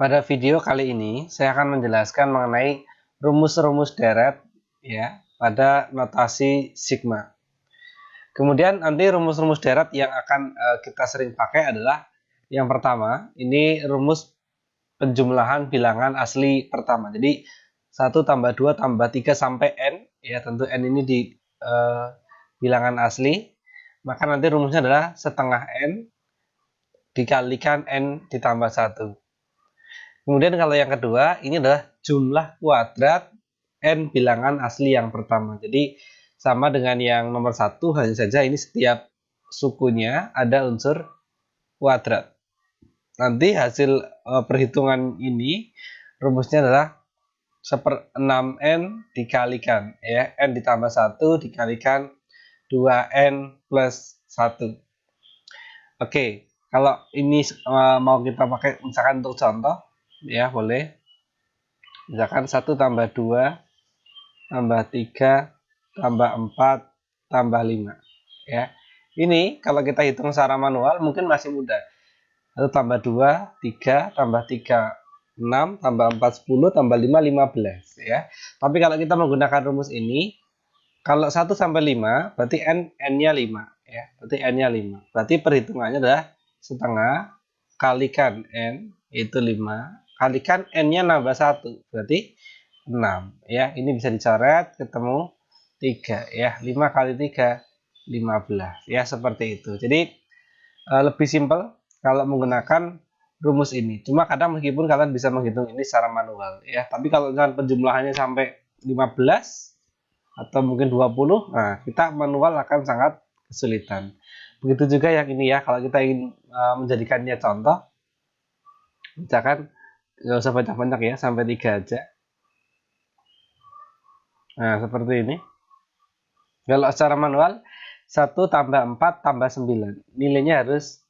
Pada video kali ini saya akan menjelaskan mengenai rumus-rumus deret ya pada notasi sigma. Kemudian nanti rumus-rumus deret yang akan kita sering pakai adalah yang pertama, ini rumus penjumlahan bilangan asli pertama. Jadi 1 tambah 2 tambah 3 sampai n ya, tentu n ini di bilangan asli. Maka nanti rumusnya adalah setengah n dikalikan n ditambah 1. Kemudian kalau yang kedua, ini adalah jumlah kuadrat n bilangan asli yang pertama. Jadi sama dengan yang nomor 1, hanya saja ini setiap sukunya ada unsur kuadrat. Nanti hasil perhitungan ini rumusnya adalah 1/6n dikalikan ya, n ditambah 1 dikalikan 2n plus 1. Oke, kalau ini mau kita pakai misalkan untuk contoh ya, boleh. Misalkan 1 tambah 2 tambah 3 tambah 4 tambah 5 ya. Ini kalau kita hitung secara manual mungkin masih mudah. 1 tambah 2 3 tambah 3 6 tambah 4 10 tambah 5 15 ya. Tapi kalau kita menggunakan rumus ini, kalau 1 sampai 5 berarti n-nya 5 ya. Berarti n-nya 5. Berarti perhitungannya adalah setengah kalikan n itu 5 kalikan n-nya nambah 1 berarti 6 ya. Ini bisa dicoret ketemu 3 ya. 5 kali 3 15 ya, seperti itu. Jadi lebih simpel kalau menggunakan rumus ini. Cuma kadang meskipun kalian bisa menghitung ini secara manual ya, tapi kalau misalkan penjumlahannya sampai 15 atau mungkin 20, nah kita manual akan sangat kesulitan. Begitu juga yang ini ya, kalau kita ingin menjadikannya contoh, misalkan nggak usah banyak-banyak ya, sampai 3 aja. Nah, seperti ini. Kalau secara manual, 1 tambah 4 tambah 9. Nilainya harus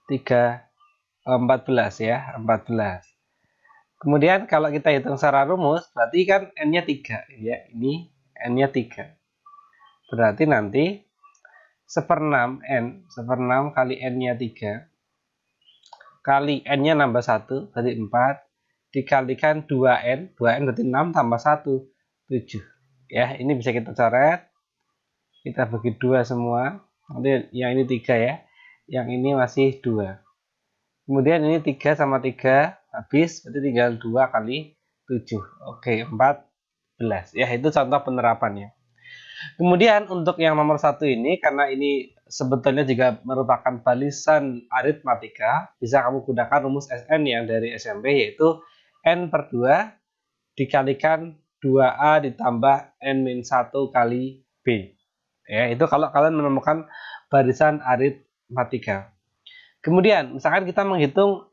14 ya, 14. Kemudian kalau kita hitung secara rumus, berarti kan n-nya 3 ya. Ini n-nya 3. Berarti nanti 1/6 kali n-nya 3 kali n-nya nambah 1 berarti 4 dikalikan 2n, 2n berarti 6 tambah 1 7 ya. Ini bisa kita coret, kita bagi 2 semua. Nanti yang ini 3 ya, yang ini masih 2. Kemudian ini 3 sama 3 habis, berarti tinggal 2 kali 7. Oke, 14 ya. Itu contoh penerapannya. Kemudian untuk yang nomor 1 ini, karena ini sebetulnya juga merupakan balisan aritmatika, bisa kamu gunakan rumus SN yang dari SMP, yaitu n/2 dikalikan 2A ditambah n-1 kali B ya. Itu kalau kalian menemukan barisan aritmatika. Kemudian misalkan kita menghitung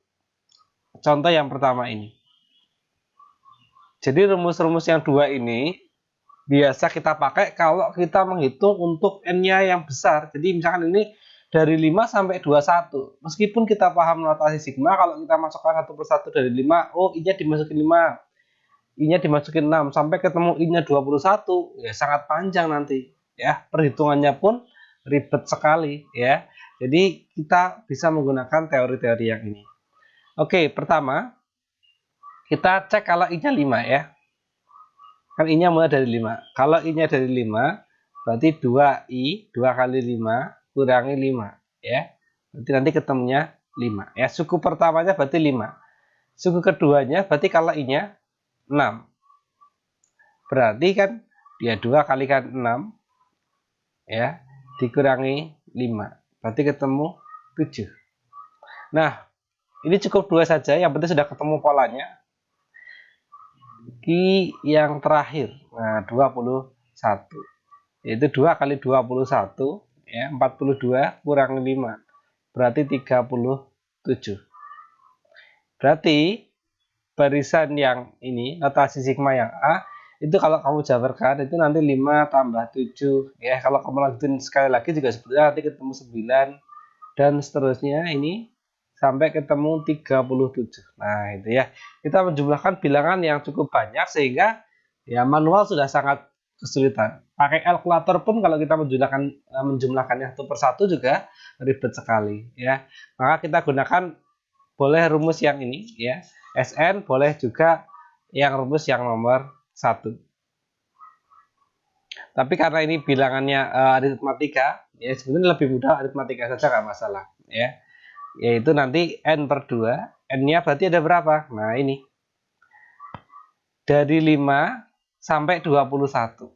contoh yang pertama ini. Jadi rumus-rumus yang 2 ini biasa kita pakai kalau kita menghitung untuk n-nya yang besar. Jadi misalkan ini dari 5 sampai 21. Meskipun kita paham notasi sigma, kalau kita masukkan satu persatu dari 5, oh i-nya dimasukin 5, i-nya dimasukin 6 sampai ketemu i-nya 21, ya sangat panjang nanti ya. Perhitungannya pun ribet sekali ya. Jadi kita bisa menggunakan teori-teori yang ini. Oke, pertama kita cek kalau i-nya 5 ya. Kan i-nya mulai dari 5. Kalau i-nya dari 5, berarti 2i, 2 kali 5 kurangi 5 ya. Berarti nanti ketemunya 5 ya. Suku pertamanya berarti 5. Suku keduanya berarti kalau i-nya 6. Berarti kan dia 2 kalikan 6 ya, dikurangi 5. Berarti ketemu 7. Nah, ini cukup 2 saja, yang penting sudah ketemu polanya. Yang terakhir, nah 21, yaitu 2 kali 21 ya, 42 kurang 5 berarti 37. Berarti barisan yang ini, notasi sigma yang A, itu kalau kamu jabarkan itu nanti 5 tambah 7 ya. Kalau kamu lanjutin sekali lagi juga sebetulnya nanti ketemu 9 dan seterusnya ini sampai ketemu 37. Nah, itu ya. Kita menjumlahkan bilangan yang cukup banyak sehingga ya manual sudah sangat kesulitan. Pakai kalkulator pun kalau kita menjumlahkannya satu persatu juga ribet sekali ya. Maka kita gunakan boleh rumus yang ini ya. Sn boleh juga yang rumus yang nomor 1. Tapi karena ini bilangannya aritmatika, ya sebenarnya lebih mudah aritmatika saja nggak masalah ya. Yaitu nanti n per 2, n-nya berarti ada berapa? Nah ini, dari 5 sampai 21.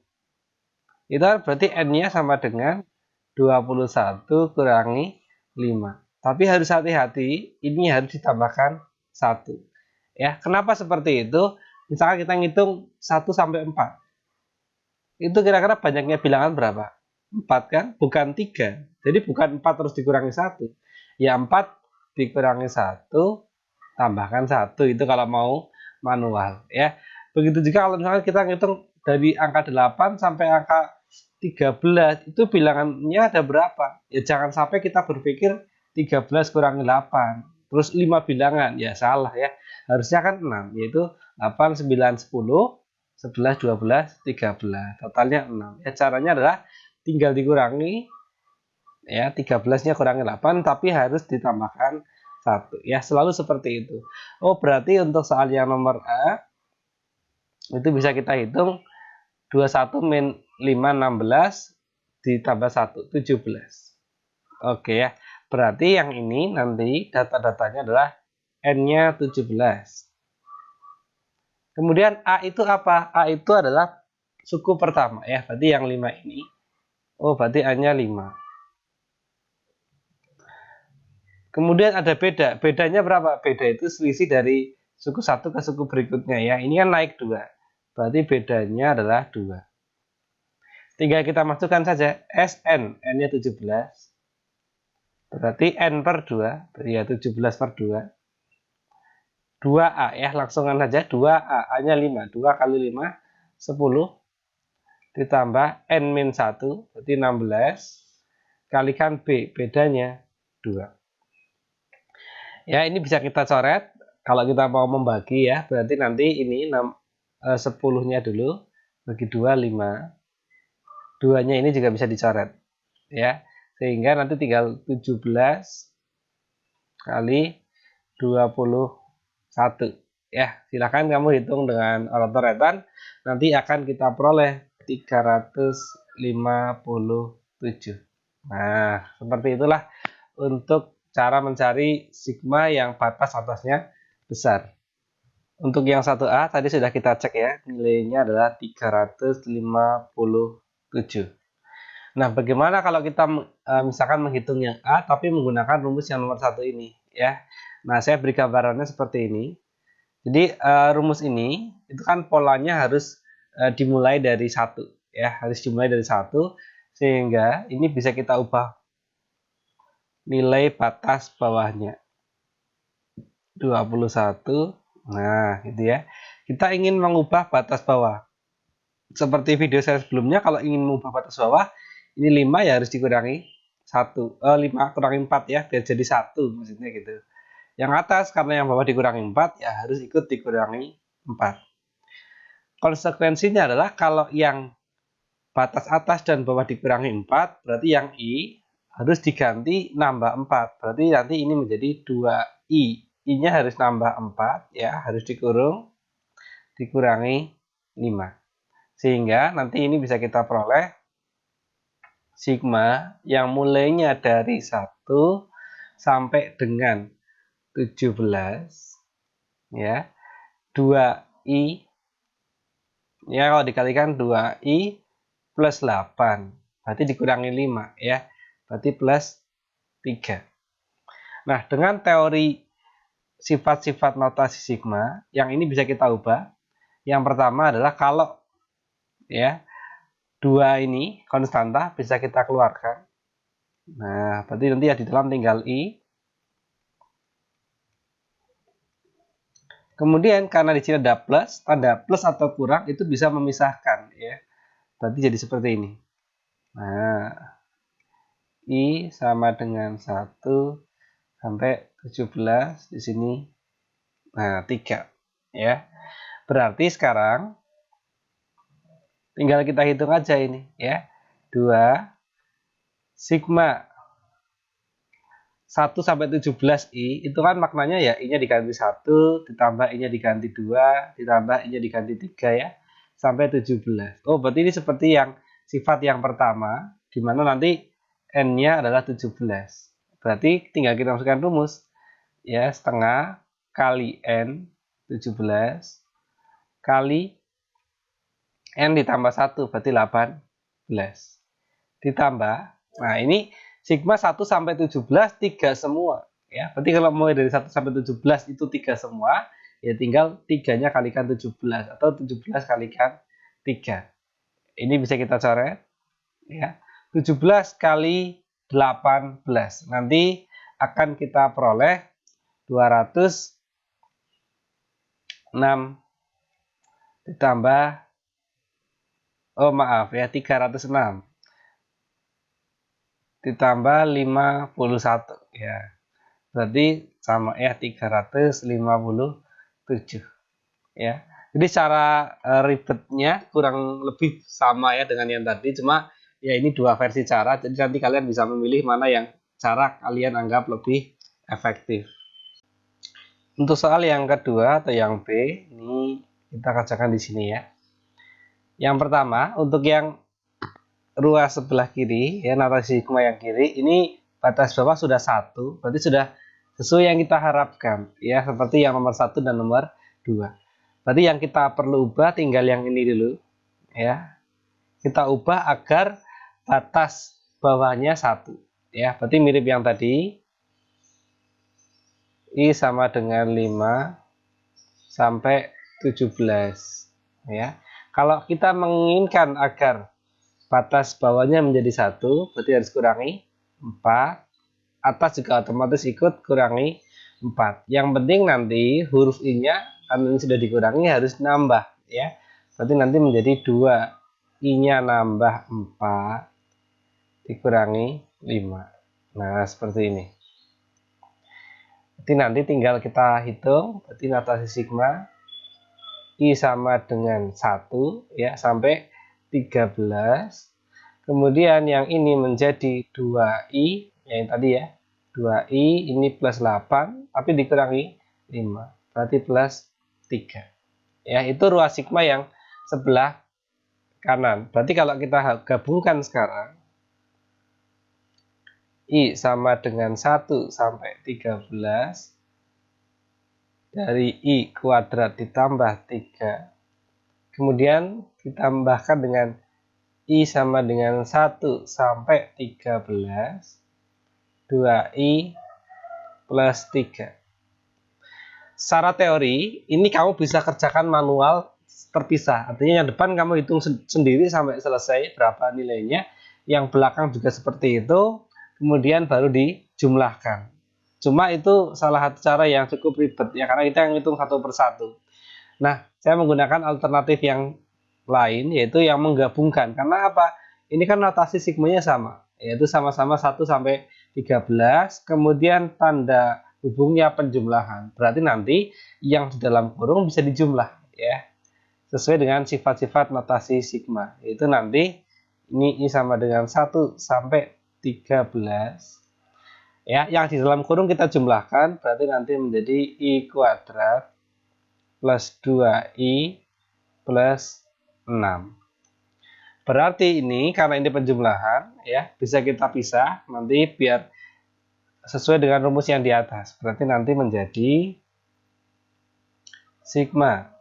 Itu berarti n-nya sama dengan 21 kurangi 5. Tapi harus hati-hati, ini harus ditambahkan 1. Ya, kenapa seperti itu? Misalkan kita ngitung 1 sampai 4. Itu kira-kira banyaknya bilangan berapa? 4 kan? Bukan 3. Jadi bukan 4 terus dikurangi 1. Ya 4 dikurangi 1 tambahkan 1 itu kalau mau manual ya. Begitu juga kalau misalnya kita ngitung dari angka 8 sampai angka 13 itu bilangannya ada berapa? Ya jangan sampai kita berpikir 13 kurangi 8 terus 5 bilangan, ya salah ya. Harusnya kan 6, yaitu 8, 9, 10, 11, 12, 13. Totalnya 6. Ya caranya adalah tinggal dikurangi ya, 13-nya kurangi 8 tapi harus ditambahkan 1 ya, selalu seperti itu. Oh, berarti untuk soal yang nomor A itu bisa kita hitung 21 min 5 16 ditambah 1 17. Oke ya. Berarti yang ini nanti data-datanya adalah n-nya 17. Kemudian A itu apa? A itu adalah suku pertama ya. Berarti yang 5 ini. Oh, berarti A-nya 5. Kemudian ada beda. Bedanya berapa? Beda itu selisih dari suku 1 ke suku berikutnya ya. Ini kan naik 2. Berarti bedanya adalah 2. Tinggal kita masukkan saja Sn. N-nya 17. Berarti N per 2. Berarti ya 17 per 2. 2A ya. Langsungan saja. 2A. A-nya 5. 2 kali 5. 10. Ditambah N min 1. Berarti 16. Kalikan B. Bedanya 2. Ya, ini bisa kita coret kalau kita mau membagi ya. Berarti nanti ini 10-nya dulu bagi 2 5. 2-nya ini juga bisa dicoret ya. Sehingga nanti tinggal 17 kali 21 ya. Silakan kamu hitung dengan orat-oratan. Nanti akan kita peroleh 357. Nah, seperti itulah untuk cara mencari sigma yang batas atasnya besar. Untuk yang 1A tadi sudah kita cek ya, nilainya adalah 357. Nah, bagaimana kalau kita misalkan menghitung yang A tapi menggunakan rumus yang nomor 1 ini ya. Nah, saya beri gambarannya seperti ini. Jadi rumus ini itu kan polanya harus dimulai dari 1 ya, harus dimulai dari 1 sehingga ini bisa kita ubah nilai batas bawahnya 21. Nah, gitu ya. Kita ingin mengubah batas bawah. Seperti video saya sebelumnya, kalau ingin mengubah batas bawah, ini 5 ya harus dikurangi 1. 5 kurangi 4 ya, biar jadi 1 maksudnya gitu. Yang atas karena yang bawah dikurangi 4 ya harus ikut dikurangi 4. Konsekuensinya adalah kalau yang batas atas dan bawah dikurangi 4, berarti yang I harus diganti nambah 4. Berarti nanti ini menjadi 2I. I-nya harus nambah 4 ya, harus dikurung dikurangi 5. Sehingga nanti ini bisa kita peroleh sigma yang mulainya dari 1 sampai dengan 17 ya. 2I ya, kalau dikalikan 2I plus 8 berarti dikurangi 5 ya. Berarti plus 3. Nah, dengan teori sifat-sifat notasi sigma yang ini bisa kita ubah. Yang pertama adalah kalau ya 2 ini konstanta bisa kita keluarkan. Nah, berarti nanti ya di dalam tinggal I. Kemudian karena di sini ada plus, tanda plus atau kurang itu bisa memisahkan ya. Berarti jadi seperti ini. Nah, I sama dengan 1 sampai 17 di sini. Nah, 3 ya. Berarti sekarang tinggal kita hitung aja ini ya. 2 sigma 1 sampai 17i itu kan maknanya ya i-nya diganti 1, ditambah i-nya diganti 2, ditambah i-nya diganti 3 ya, sampai 17. Oh, berarti ini seperti yang sifat yang pertama, di mana nanti n-nya adalah 17. Berarti tinggal kita masukkan rumus, ya, setengah kali n 17 kali n ditambah 1, berarti 18. Ditambah, nah ini sigma 1 sampai 17 3 semua ya. Berarti kalau mulai dari 1 sampai 17 itu 3 semua, ya tinggal 3-nya kalikan 17 atau 17 kalikan 3. Ini bisa kita coret ya. 17 kali 18. Nanti akan kita peroleh 206 ditambah, oh maaf ya, 306 ditambah 51 ya. Berarti sama ya 357 ya. Jadi secara ribetnya kurang lebih sama ya dengan yang tadi, cuma ya ini dua versi cara, jadi nanti kalian bisa memilih mana yang cara kalian anggap lebih efektif. Untuk soal yang kedua atau yang B, ini kita kerjakan di sini ya. Yang pertama, untuk yang ruas sebelah kiri, ya notasi sigma yang kiri, ini batas bawah sudah 1, berarti sudah sesuai yang kita harapkan, ya seperti yang nomor 1 dan nomor 2. Berarti yang kita perlu ubah tinggal yang ini dulu, ya. Kita ubah agar batas bawahnya 1, ya. Berarti mirip yang tadi. I sama dengan 5 sampai 17, ya. Kalau kita menginginkan agar batas bawahnya menjadi 1, berarti harus kurangi 4. Atas juga otomatis ikut kurangi 4. Yang penting nanti huruf I-nya karena ini sudah dikurangi harus nambah ya. Berarti nanti menjadi 2. I-nya nambah 4 dikurangi 5. Nah, seperti ini. Jadi nanti tinggal kita hitung, berarti notasi sigma I sama dengan 1 ya sampai 13. Kemudian yang ini menjadi 2i, yang tadi ya. 2i ini plus 8, tapi dikurangi 5, berarti plus 3. Ya, itu ruas sigma yang sebelah kanan. Berarti kalau kita gabungkan sekarang, I sama dengan 1 sampai 13, dari I kuadrat ditambah 3, kemudian ditambahkan dengan I sama dengan 1 sampai 13, 2i plus 3. Secara teori, ini kamu bisa kerjakan manual terpisah. Artinya yang depan kamu hitung sendiri sampai selesai berapa nilainya. Yang belakang juga seperti itu. Kemudian baru dijumlahkan. Cuma itu salah satu cara yang cukup ribet ya, karena kita yang hitung satu persatu. Nah, saya menggunakan alternatif yang lain, yaitu yang menggabungkan. Karena apa? Ini kan notasi sigmanya sama, yaitu sama-sama 1 sampai 13, kemudian tanda hubungnya penjumlahan. Berarti nanti yang di dalam kurung bisa dijumlah ya. Sesuai dengan sifat-sifat notasi sigma. Yaitu nanti ini I sama dengan 1 sampai 13. Ya, yang di dalam kurung kita jumlahkan, berarti nanti menjadi I kuadrat plus 2i plus 6. Berarti ini karena ini penjumlahan ya, bisa kita pisah nanti biar sesuai dengan rumus yang di atas. Berarti nanti menjadi sigma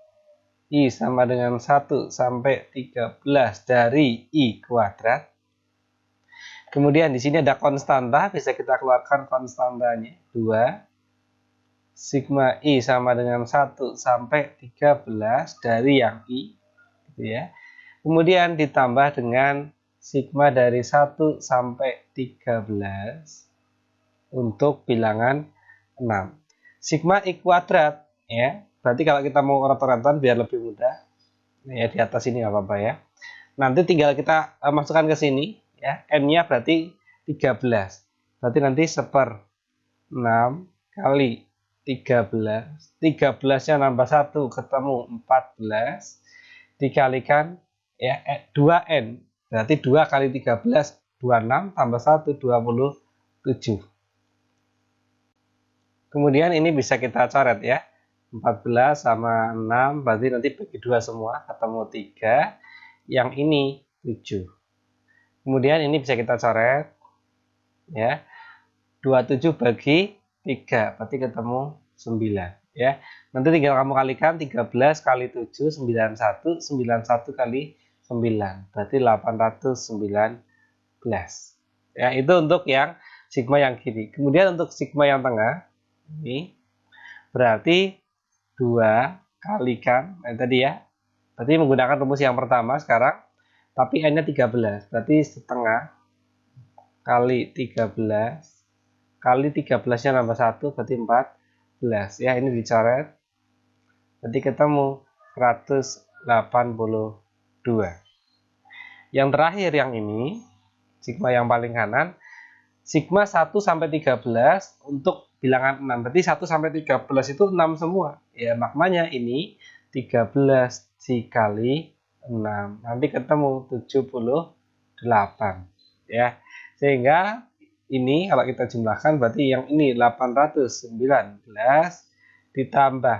I sama dengan 1 sampai 13 dari I kuadrat. Kemudian di sini ada konstanta, bisa kita keluarkan konstantanya 2. Sigma I sama dengan 1 sampai 13 dari yang I gitu ya. Kemudian ditambah dengan sigma dari 1 sampai 13 untuk bilangan 6. Sigma I kuadrat ya. Berarti kalau kita mau rotor-rotoran biar lebih mudah. Ya di atas ini nggak apa-apa ya. Nanti tinggal kita masukkan ke sini ya. N-nya berarti 13. Berarti nanti 1/6 kali 13. 13-nya nambah 1 ketemu 14 dikalikan ya 2N. Berarti 2 kali 13 26 tambah 1 27. Kemudian ini bisa kita coret ya. 14 sama 6 berarti nanti bagi 2 semua ketemu 3. Yang ini 7. Kemudian ini bisa kita coret ya. 27 bagi 3 berarti ketemu 9 ya. Nanti tinggal kamu kalikan 13 kali 7 91, 91 kali 9 berarti 819. Ya, itu untuk yang sigma yang kiri. Kemudian untuk sigma yang tengah ini berarti 2 kalikan tadi ya. Berarti menggunakan rumus yang pertama sekarang, tapi n-nya 13. Berarti setengah kali 13 kali 13-nya nambah 1 berarti 14. Ya, ini dicoret. Berarti ketemu 182. Yang terakhir yang ini, sigma yang paling kanan, sigma 1 sampai 13 untuk bilangan 6. Berarti 1 sampai 13 itu 6 semua. Ya, maknanya ini 13 dikali 6. Nanti ketemu 78. Ya. Sehingga ini kalau kita jumlahkan berarti yang ini 819 ditambah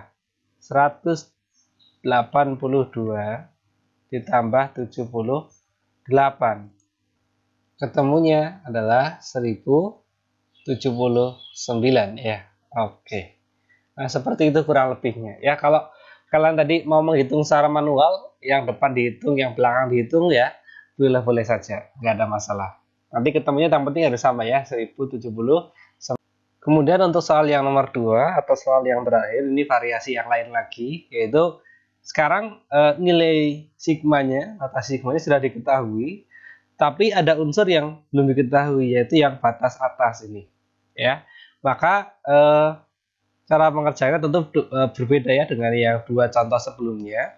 182 ditambah 78. Ketemunya adalah 1079 ya. Oke. Nah, seperti itu kurang lebihnya. Ya, kalau kalian tadi mau menghitung secara manual, yang depan dihitung, yang belakang dihitung ya, boleh-boleh saja, nggak ada masalah. Nanti ketemunya yang penting harus sama ya, 1070. Kemudian untuk soal yang nomor 2 atau soal yang terakhir, ini variasi yang lain lagi, yaitu sekarang nilai sigmanya, notasi sigmanya sudah diketahui, tapi ada unsur yang belum diketahui, yaitu yang batas atas ini. Ya, maka cara mengerjakannya tentu berbeda ya dengan yang dua contoh sebelumnya.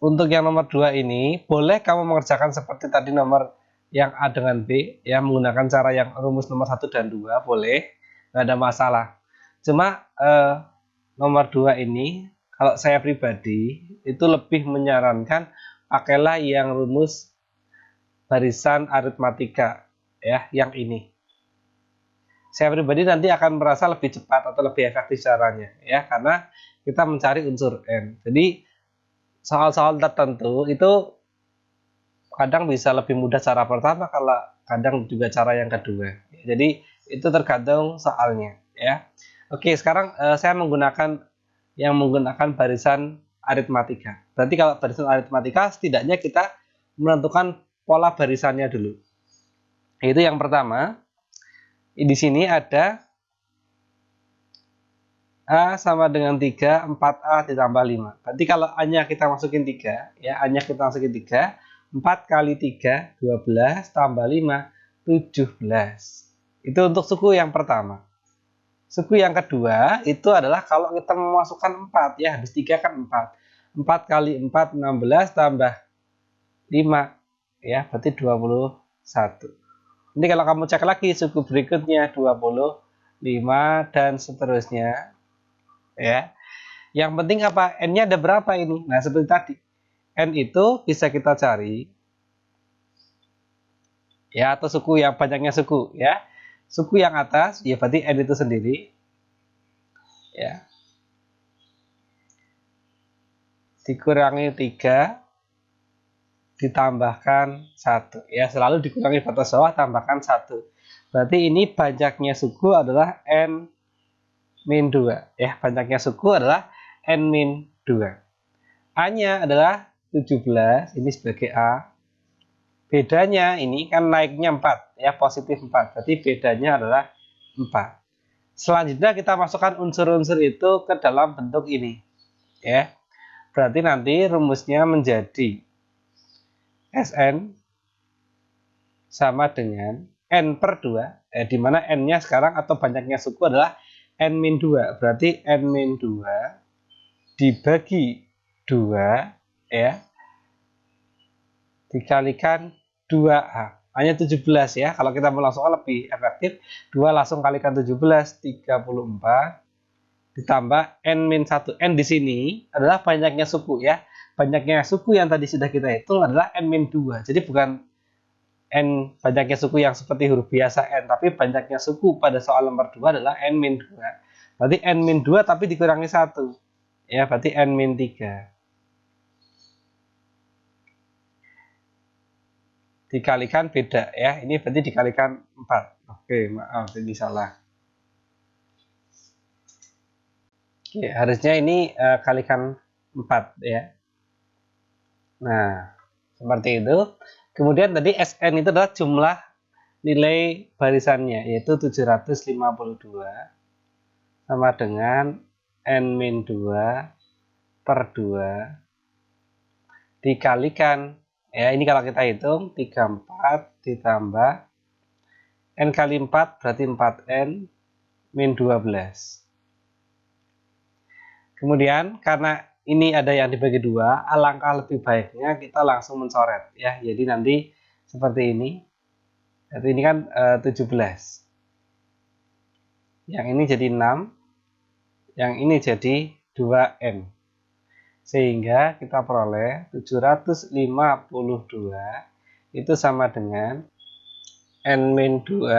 Untuk yang nomor 2 ini, boleh kamu mengerjakan seperti tadi nomor yang A dengan B, ya menggunakan cara yang rumus nomor 1 dan 2, boleh, nggak ada masalah. Cuma nomor 2 ini, kalau saya pribadi, itu lebih menyarankan pakailah yang rumus barisan aritmatika, ya, yang ini. Saya pribadi nanti akan merasa lebih cepat atau lebih efektif caranya, ya, karena kita mencari unsur n. Jadi soal-soal tertentu itu kadang bisa lebih mudah cara pertama, kalau kadang juga cara yang kedua. Jadi itu tergantung soalnya, ya. Oke, sekarang saya menggunakan barisan aritmatika. Berarti kalau barisan aritmatika setidaknya kita menentukan pola barisannya dulu. Itu yang pertama. Di sini ada A sama dengan 3, 4A ditambah 5. Berarti kalau A-nya kita masukin 3, ya, A-nya kita masukin 3, 4 kali 3, 12, tambah 5, 17. Itu untuk suku yang pertama. Suku yang kedua, itu adalah kalau kita memasukkan 4, ya, habis 3 kan 4. 4 kali 4, 16, tambah 5, ya, berarti 21. Ini kalau kamu cek lagi suku berikutnya 25 dan seterusnya. Ya. Yang penting apa? N-nya ada berapa ini? Nah, seperti tadi. N itu bisa kita cari ya, atau suku yang banyaknya suku ya. Suku yang atas ya berarti N itu sendiri. Ya. Dikurangi 3 ditambahkan 1. Ya, selalu dikurangi batas bawah tambahkan 1. Berarti ini banyaknya suku adalah N-2. Ya, banyaknya suku adalah N-2. A-nya adalah 17, ini sebagai A. Bedanya ini kan naiknya 4, ya, positif 4. Berarti bedanya adalah 4. Selanjutnya kita masukkan unsur-unsur itu ke dalam bentuk ini. Ya. Berarti nanti rumusnya menjadi Sn sama dengan N per 2, di mana N-nya sekarang atau banyaknya suku adalah N-2. Berarti N-2 dibagi 2, ya, dikalikan 2A. Hanya 17 ya, kalau kita mau langsung lebih efektif, 2 langsung kalikan 17, 34, ditambah N-1. N di sini adalah banyaknya suku ya. Banyaknya suku yang tadi sudah kita hitung adalah N-2. Jadi bukan N banyaknya suku yang seperti huruf biasa N, tapi banyaknya suku pada soal nomor 2 adalah N-2. Berarti N-2 tapi dikurangi 1. Ya, berarti N-3. Dikalikan beda ya. Ini berarti dikalikan 4. Oke, maaf ini salah. Oke, harusnya ini kalikan 4 ya. Nah, seperti itu. Kemudian tadi Sn itu adalah jumlah nilai barisannya, yaitu 752 sama dengan N-2 per 2 dikalikan, ya ini kalau kita hitung 34 ditambah N kali 4 berarti 4N min 12. Kemudian karena ini ada yang dibagi 2, alangkah lebih baiknya kita langsung mencoret ya. Jadi nanti seperti ini. Jadi ini kan 17. Yang ini jadi 6. Yang ini jadi 2N. Sehingga kita peroleh 752 itu sama dengan N-2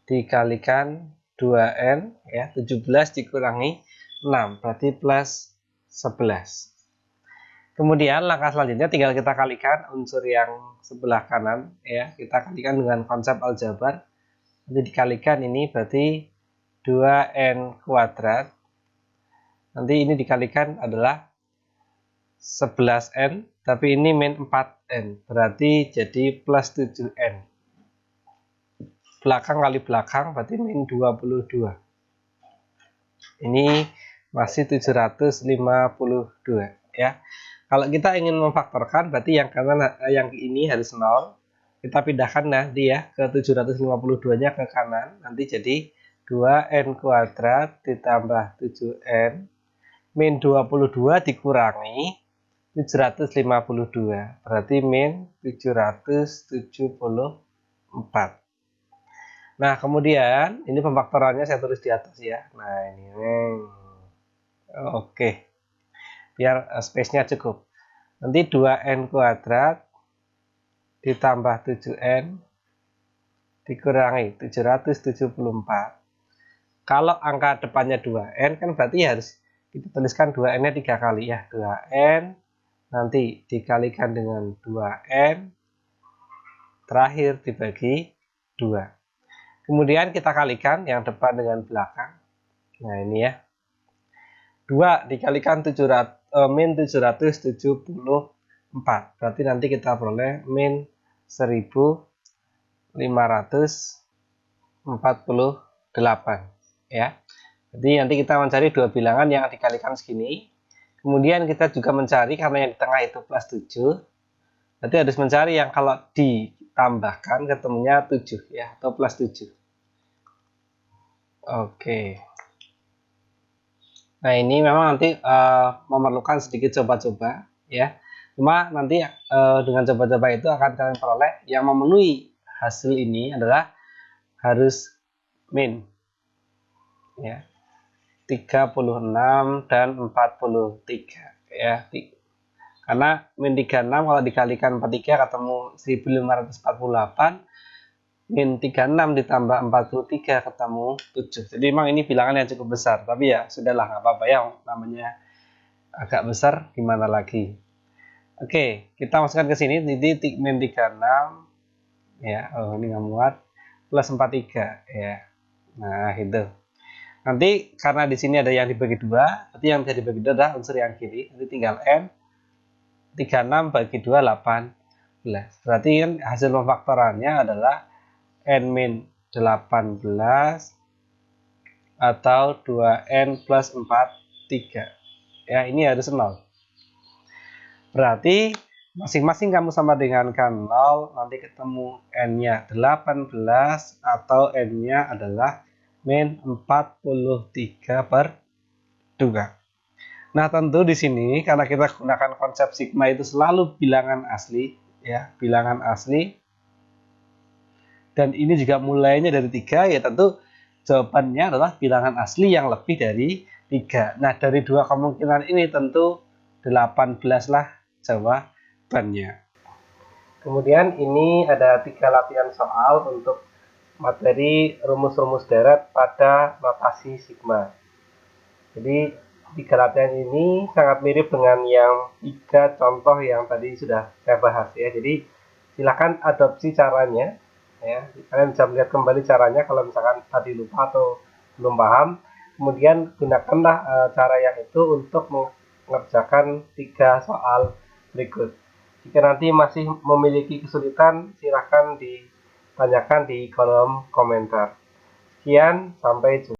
dikalikan 2N ya, 17 dikurangi 6 berarti plus 11. Kemudian langkah selanjutnya tinggal kita kalikan unsur yang sebelah kanan ya, kita kalikan dengan konsep aljabar. Nanti dikalikan ini berarti 2N kuadrat. Nanti ini dikalikan adalah 11N, tapi ini min 4N, berarti jadi plus 7N. Belakang kali belakang berarti min 22. Ini masih 752 ya. Kalau kita ingin memfaktorkan berarti yang kanan yang ini harus 0. Kita pindahkan nanti ya ke 752-nya ke kanan. Nanti jadi 2N kuadrat ditambah 7N min 22 dikurangi 752. Berarti min 774. Nah, kemudian ini pemfaktorannya saya tulis di atas ya. Nah, ini. Oke. Biar space-nya cukup. Nanti 2N kuadrat ditambah 7N dikurangi 774. Kalau angka depannya 2N kan berarti harus kita tuliskan 2N-nya 3 kali ya. 2N nanti dikalikan dengan 2N terakhir dibagi 2. Kemudian kita kalikan yang depan dengan belakang. Nah ini ya. 2 dikalikan min 774. Berarti nanti kita peroleh min 1548. Ya. Jadi nanti kita mencari dua bilangan yang dikalikan segini. Kemudian kita juga mencari karena yang di tengah itu plus 7. Berarti harus mencari yang kalau ditambahkan ketemunya 7 ya, atau plus 7. Oke. Nah ini memang nanti memerlukan sedikit coba-coba ya. Cuma nanti dengan coba-coba itu akan kalian peroleh yang memenuhi hasil ini adalah harus min ya 36 dan 43 ya. Karena min 36 kalau dikalikan 43 ketemu 1548. Min 36 ditambah 43 ketemu 7. Jadi memang ini bilangan yang cukup besar. Tapi ya sudahlah, nggak apa-apa ya. Namanya agak besar, gimana lagi. Oke, kita masukkan ke sini. Jadi min 36. Ya, oh ini nggak muat. Plus 43. Ya. Nah, itu. Nanti karena di sini ada yang dibagi 2. Berarti yang bisa dibagi 2 adalah unsur yang kiri. Nanti tinggal N. 36 bagi 2, 18. Berarti kan hasil pemfaktorannya adalah N-18 atau 2N plus 43 ya, ini harus 0. Berarti masing-masing kamu sama dengan kan 0, nanti ketemu N-nya 18 atau N-nya adalah min 43 per 2. Nah tentu di sini karena kita gunakan konsep sigma itu selalu bilangan asli ya, bilangan asli. Dan ini juga mulainya dari 3, ya tentu jawabannya adalah bilangan asli yang lebih dari 3. Nah, dari dua kemungkinan ini tentu 18 lah jawabannya. Kemudian ini ada 3 latihan soal untuk materi rumus-rumus deret pada notasi sigma. Jadi 3 latihan ini sangat mirip dengan yang 3 contoh yang tadi sudah saya bahas ya. Jadi silakan adopsi caranya ya. Kalian bisa melihat kembali caranya kalau misalkan tadi lupa atau belum paham. Kemudian gunakanlah cara yang itu untuk mengerjakan 3 soal berikut. Jika nanti masih memiliki kesulitan, silahkan ditanyakan di kolom komentar. Sekian, sampai jumpa.